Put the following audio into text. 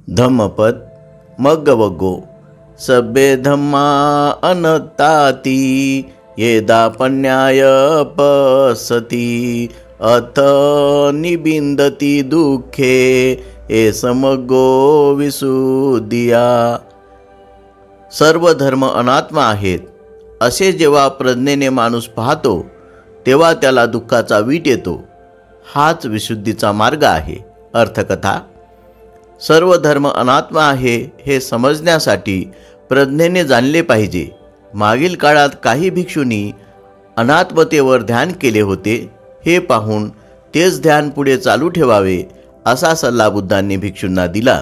धम्मपद मग्गवग्गो सब्बे धम्मा अनताति येदापन्याय पसति अथ निबिंदति दुःखे ए समग्गो विसुद्धिया। सर्व धर्म अनात्मा आहेत असे जेव्हा प्रज्ञेने माणूस पाहतो तेव्हा त्याला दुःखाचा वीट येतो। हाच विशुद्धीचा मार्ग आहे। अर्थकथा: सर्व धर्म अनात्मा आहे हे समजण्यासाठी प्रज्ञेने जाणले पाहिजे। मागील काळात काही भिक्षूंनी अनात्मतेवर ध्यान केले होते। हे पाहून तेच ध्यान पुढे चालू ठेवावे असा सल्ला बुद्धांनी भिक्षूंना दिला।